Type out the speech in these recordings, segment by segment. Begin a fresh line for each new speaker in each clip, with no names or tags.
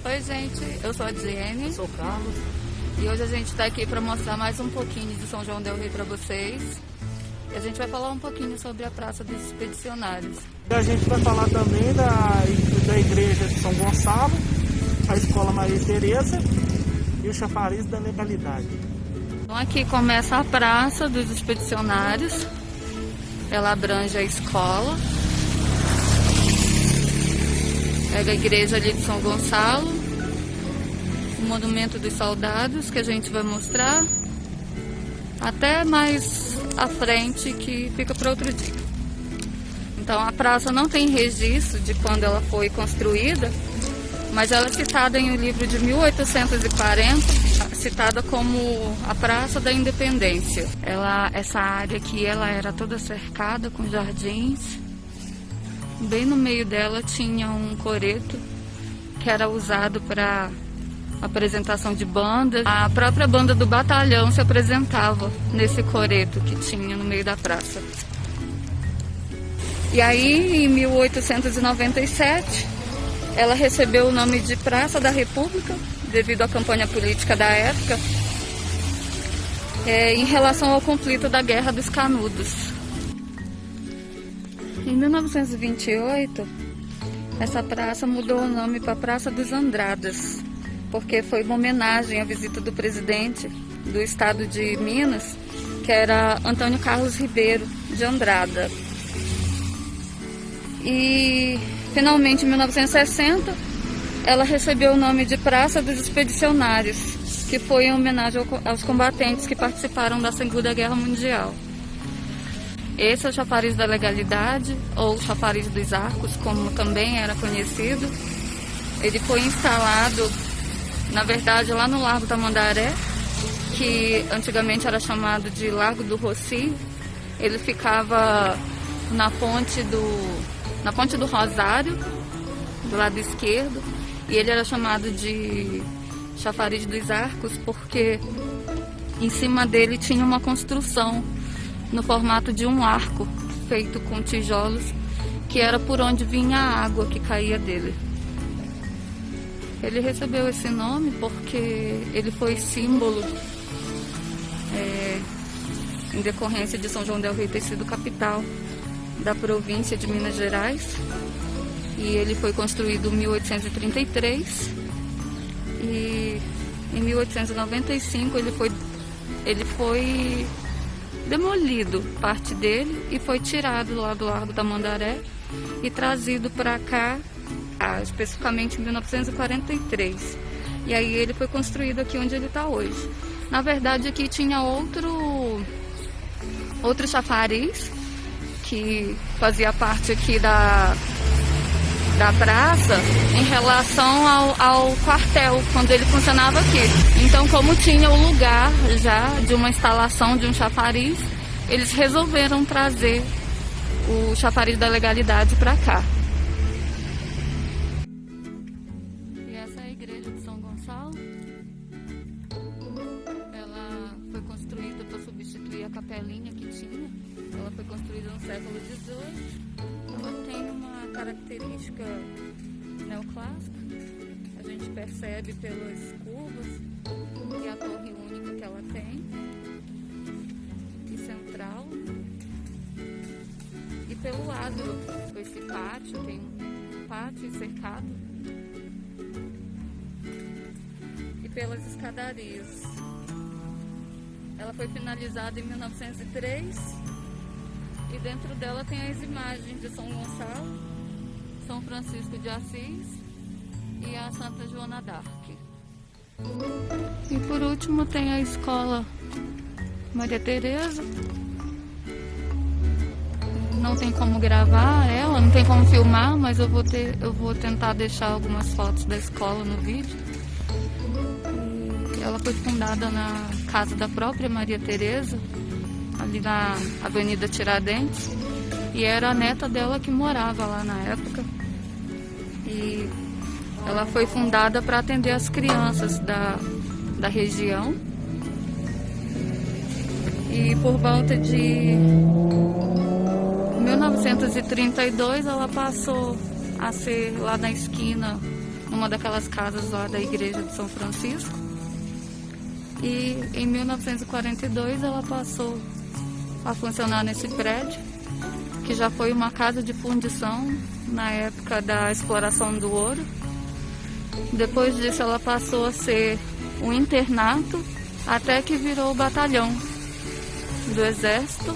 Oi gente, eu sou a Diene.
Eu sou o Carlos.
E hoje a gente está aqui para mostrar mais um pouquinho de São João del Rei para vocês. E a gente vai falar um pouquinho sobre a Praça dos Expedicionários.
A gente vai falar também da Igreja de São Gonçalo, a Escola Maria Tereza e o Chafariz da Legalidade.
Então aqui começa a Praça dos Expedicionários. Ela abrange a escola. Pega a igreja ali de São Gonçalo, o Monumento dos Soldados, que a gente vai mostrar, até mais à frente, que fica para outro dia. Então a praça não tem registro de quando ela foi construída, mas ela é citada em um livro de 1840, citada como a Praça da Independência. Essa área aqui ela era toda cercada com jardins. Bem no meio dela tinha um coreto que era usado para apresentação de bandas. A própria banda do batalhão se apresentava nesse coreto que tinha no meio da praça. E aí, em 1897, ela recebeu o nome de Praça da República, devido à campanha política da época, em relação ao conflito da Guerra dos Canudos. Em 1928, essa praça mudou o nome para Praça dos Andradas, porque foi uma homenagem à visita do presidente do estado de Minas, que era Antônio Carlos Ribeiro de Andrada. E, finalmente, em 1960, ela recebeu o nome de Praça dos Expedicionários, que foi em homenagem aos combatentes que participaram da Segunda Guerra Mundial. Esse é o Chafariz da Legalidade, ou Chafariz dos Arcos, como também era conhecido. Ele foi instalado, na verdade, lá no Largo Tamandaré, que antigamente era chamado de Largo do Rocio. Ele ficava na ponte do Rosário, do lado esquerdo, e ele era chamado de Chafariz dos Arcos porque em cima dele tinha uma construção no formato de um arco, feito com tijolos, que era por onde vinha a água que caía dele. Ele recebeu esse nome porque ele foi símbolo, em decorrência de São João del Rei ter sido capital da província de Minas Gerais. E ele foi construído em 1833 e em 1895 ele foi demolido, parte dele, e foi tirado lá do Largo Tamandaré e trazido para cá, especificamente em 1943. E aí ele foi construído aqui onde ele está hoje. Na verdade, aqui tinha outro chafariz que fazia parte aqui da praça em relação ao quartel, quando ele funcionava aqui. Então, como tinha o lugar já de uma instalação de um chafariz, eles resolveram trazer o Chafariz da Legalidade para cá. E essa é a igreja de São Gonçalo. Ela foi construída para substituir a capelinha que tinha. Ela foi construída no século XVIII. Ela tem uma característica neoclássica. A gente percebe pelas curvas e a torre única que ela tem, e central, e pelo lado esse pátio, tem um pátio cercado, e pelas escadarias. Ela foi finalizada em 1903 e dentro dela tem as imagens de São Gonçalo, São Francisco de Assis e a Santa Joana d'Arc. E por último tem a Escola Maria Tereza. Não tem como gravar ela, não tem como filmar, mas eu vou tentar deixar algumas fotos da escola no vídeo. E ela foi fundada na casa da própria Maria Tereza, ali na Avenida Tiradentes, e era a neta dela que morava lá na época. E ela foi fundada para atender as crianças da região. E por volta de 1932 ela passou a ser lá na esquina numa daquelas casas lá da igreja de São Francisco. E em 1942 ela passou a funcionar nesse prédio, que já foi uma casa de fundição na época da exploração do ouro. Depois disso ela passou a ser um internato, até que virou o batalhão do Exército.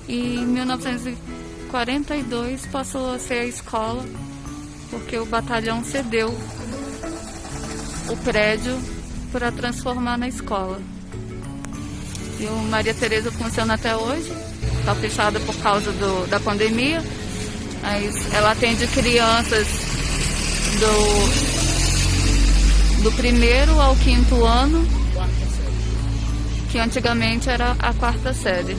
E em 1942 passou a ser a escola, porque o batalhão cedeu o prédio para transformar na escola. E o Maria Tereza funciona até hoje, está fechada por causa da pandemia, mas ela atende crianças do 1º ao 5º ano, que antigamente era a 4ª série.